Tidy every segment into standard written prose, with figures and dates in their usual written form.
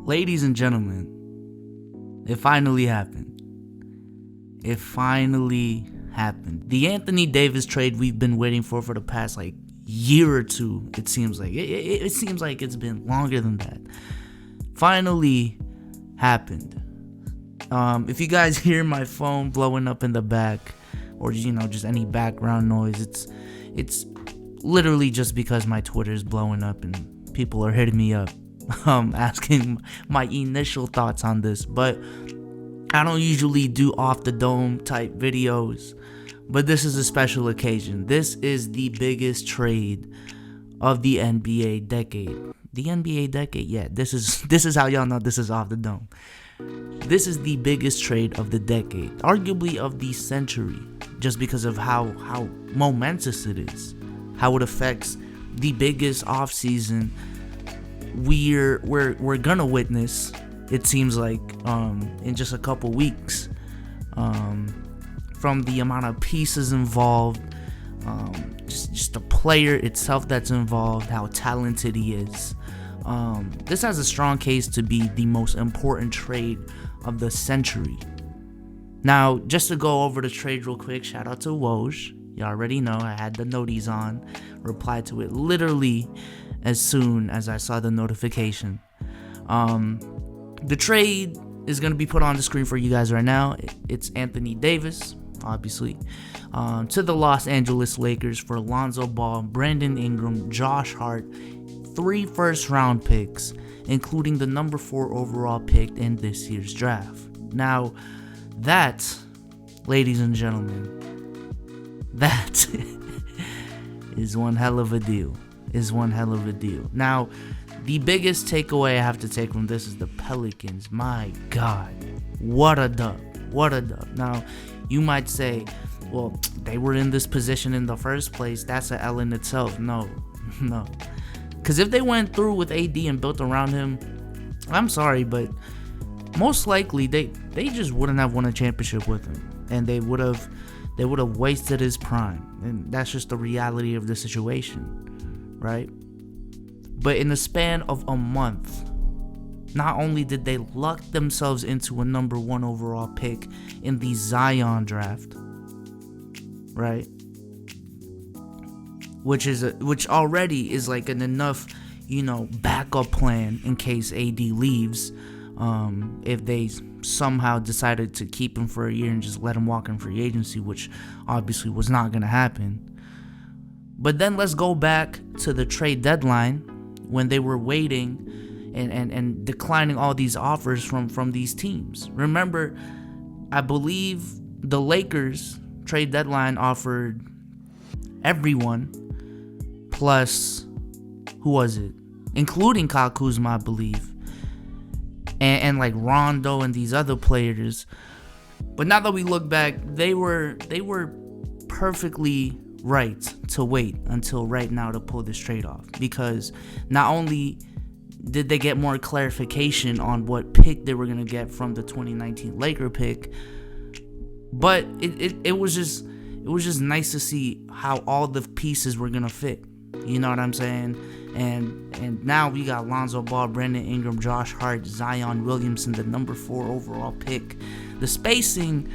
Ladies and gentlemen, it finally happened. It finally happened. The Anthony Davis trade we've been waiting for the past year or two, it seems like. It seems like it's been longer than that. Finally happened. If you guys hear my phone blowing up in the back, or just any background noise, it's literally just because my Twitter is blowing up and people are hitting me up asking my initial thoughts on this. But I don't usually do off the dome type videos, but this is a special occasion. This is the biggest trade of the NBA decade. The NBA decade, yeah. This is how y'all know this is off the dome. This is the biggest trade of the decade, arguably of the century, just because of how momentous it is, how it affects the biggest offseason we're gonna witness. It seems like in just a couple weeks, from the amount of pieces involved, just the player itself that's involved, how talented he is. This has a strong case to be the most important trade of the century. Now, just to go over the trade real quick, shout out to Woj. You already know I had the noties on, replied to it literally as soon as I saw the notification. The trade is going to be put on the screen for you guys right now. It's Anthony Davis, obviously, to the Los Angeles Lakers for Lonzo Ball, Brandon Ingram, Josh Hart, 3 first-round picks, including the number 4 overall pick in this year's draft. Now, that, ladies and gentlemen, that is one hell of a deal. Now, the biggest takeaway I have to take from this is the Pelicans. My God, what a dub. Now, you might say, well, they were in this position in the first place. That's an L in itself. No. Because if they went through with AD and built around him, I'm sorry, but most likely they just wouldn't have won a championship with him, and they would have wasted his prime, and that's just the reality of the situation, right? But in the span of a month, not only did they luck themselves into a number 1 overall pick in the Zion draft, right? Which already is like an enough, backup plan in case AD leaves. If they somehow decided to keep him for a year and just let him walk in free agency, which obviously was not going to happen. But then let's go back to the trade deadline when they were waiting and declining all these offers from these teams. Remember, I believe the Lakers trade deadline offered everyone, plus, who was it? Including Kyle Kuzma, I believe. And like Rondo and these other players. But now that we look back, they were perfectly right to wait until right now to pull this trade off. Because not only did they get more clarification on what pick they were going to get from the 2019 Laker pick, but it was just nice to see how all the pieces were going to fit. You know what I'm saying? And now we got Lonzo Ball, Brandon Ingram, Josh Hart, Zion Williamson, the number 4 overall pick. The spacing,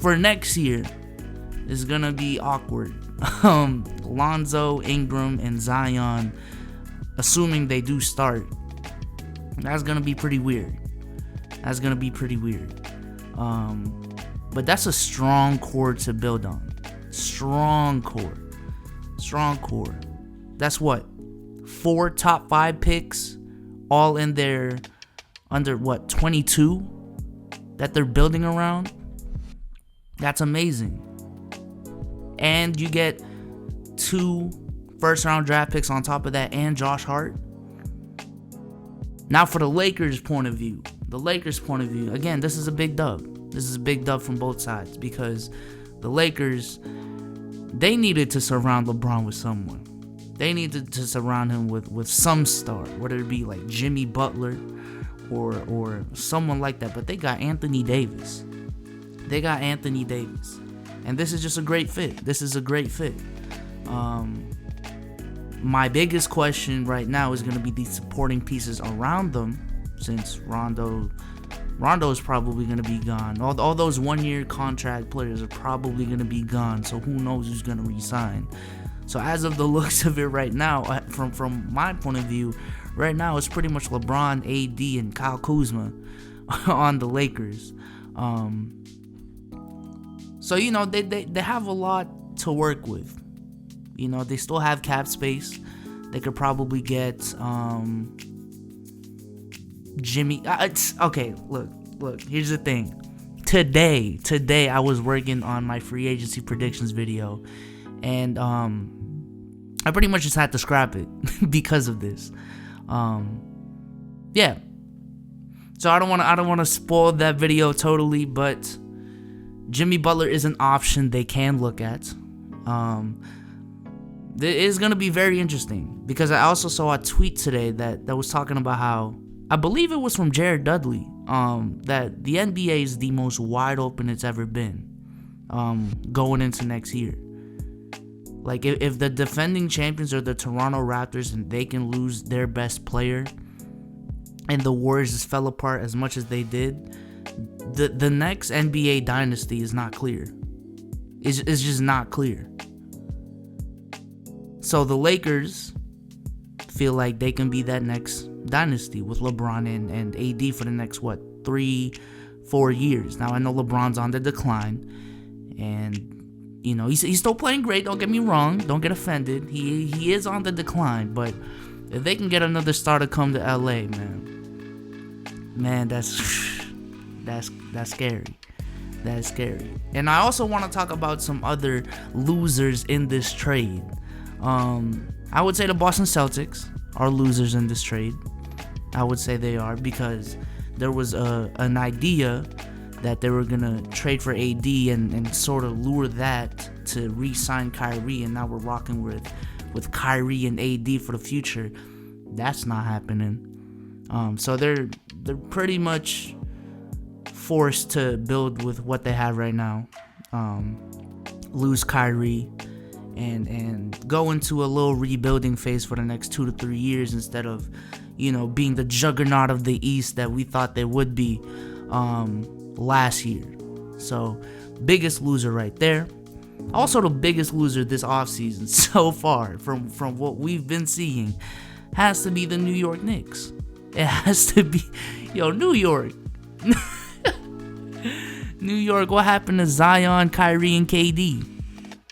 for next year is gonna be awkward. Lonzo, Ingram, and Zion, assuming they do start, that's gonna be pretty weird. But that's a strong core to build on. Strong core. That's what? 4 top 5 picks, all in there under 22 that they're building around. That's amazing. And you get 2 first-round draft picks on top of that, and Josh Hart. Now for the Lakers' point of view. Again, this is a big dub. This is a big dub from both sides, because the Lakers, they needed to surround LeBron with someone. They needed to surround him with some star, whether it be like Jimmy Butler or someone like that. But they got Anthony Davis. And this is just a great fit. My biggest question right now is going to be the supporting pieces around them, since Rondo is probably going to be gone. All those 1-year contract players are probably going to be gone, so who knows who's going to resign. So as of the looks of it right now, from my point of view, right now it's pretty much LeBron, AD, and Kyle Kuzma on the Lakers. So, you know, they have a lot to work with. You know, they still have cap space. They could probably get Jimmy. Okay, look. Here's the thing. Today I was working on my free agency predictions video, and I pretty much just had to scrap it because of this. Yeah. So I don't want to spoil that video totally, but Jimmy Butler is an option they can look at. It is going to be very interesting, because I also saw a tweet today that was talking about how, I believe it was from Jared Dudley, that the NBA is the most wide open it's ever been going into next year. Like, if the defending champions are the Toronto Raptors and they can lose their best player and the Warriors just fell apart as much as they did, the next NBA dynasty is not clear. It's just not clear. So the Lakers feel like they can be that next dynasty with LeBron and AD for the next 3-4 years. Now I know LeBron's on the decline, and you know he's still playing great. Don't get me wrong. Don't get offended. He is on the decline, but if they can get another star to come to LA, man, that's scary. That is scary. And I also want to talk about some other losers in this trade. I would say the Boston Celtics are losers in this trade. I would say they are, because there was an idea that they were gonna trade for AD and sort of lure that to re-sign Kyrie, and now we're rocking with Kyrie and AD for the future. That's not happening. So they're pretty much forced to build with what they have right now. Lose Kyrie and go into a little rebuilding phase for the next 2 to 3 years, instead of, you know, being the juggernaut of the East that we thought they would be last year. So, biggest loser right there. Also, the biggest loser this offseason so far, from what we've been seeing, has to be the New York Knicks. It has to be, New York. New York, what happened to Zion, Kyrie, and KD?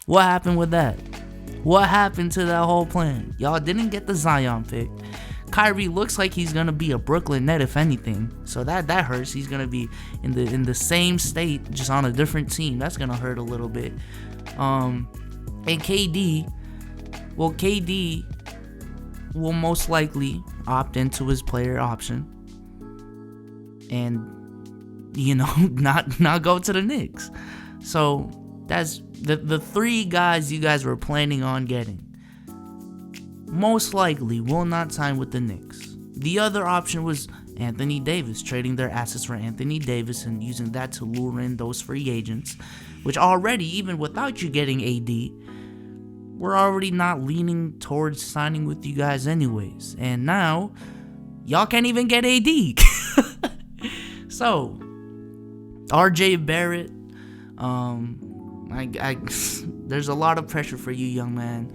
What happened with that? What happened to that whole plan? Y'all didn't get the Zion pick. Kyrie looks like he's gonna be a Brooklyn Net, if anything. So that hurts. He's gonna be in the same state, just on a different team. That's gonna hurt a little bit. And KD will most likely opt into his player option, and not go to the Knicks. So that's the 3 guys you guys were planning on getting. Most likely will not sign with the Knicks. The other option was Anthony Davis, trading their assets for Anthony Davis and using that to lure in those free agents, which already, even without you getting AD, we're already not leaning towards signing with you guys anyways. And now, y'all can't even get AD. So, RJ Barrett, there's a lot of pressure for you, young man,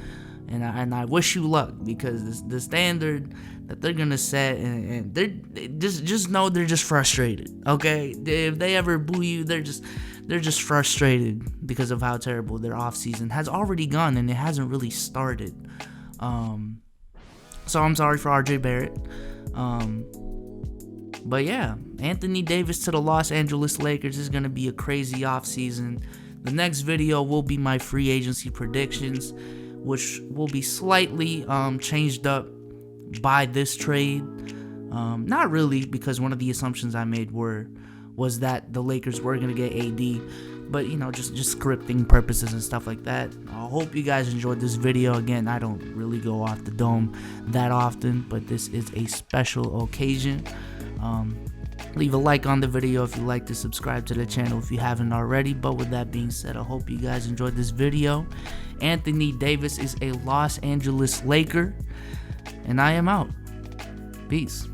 and I wish you luck, because the standard that they're gonna set, and they're just know they're just frustrated. Okay, if they ever boo you, they're just frustrated because of how terrible their offseason has already gone, and it hasn't really started. So I'm sorry for RJ Barrett. But yeah, Anthony Davis to the Los Angeles Lakers is gonna be a crazy offseason. The next video will be my free agency predictions, which will be slightly changed up by this trade. Not really, because one of the assumptions I made was that the Lakers were going to get AD, but just scripting purposes and stuff like that. I hope you guys enjoyed this video. Again, I don't really go off the dome that often, but this is a special occasion. Leave a like on the video if you like to, subscribe to the channel if you haven't already. But with that being said, I hope you guys enjoyed this video. Anthony Davis is a Los Angeles Laker, and I am out. Peace.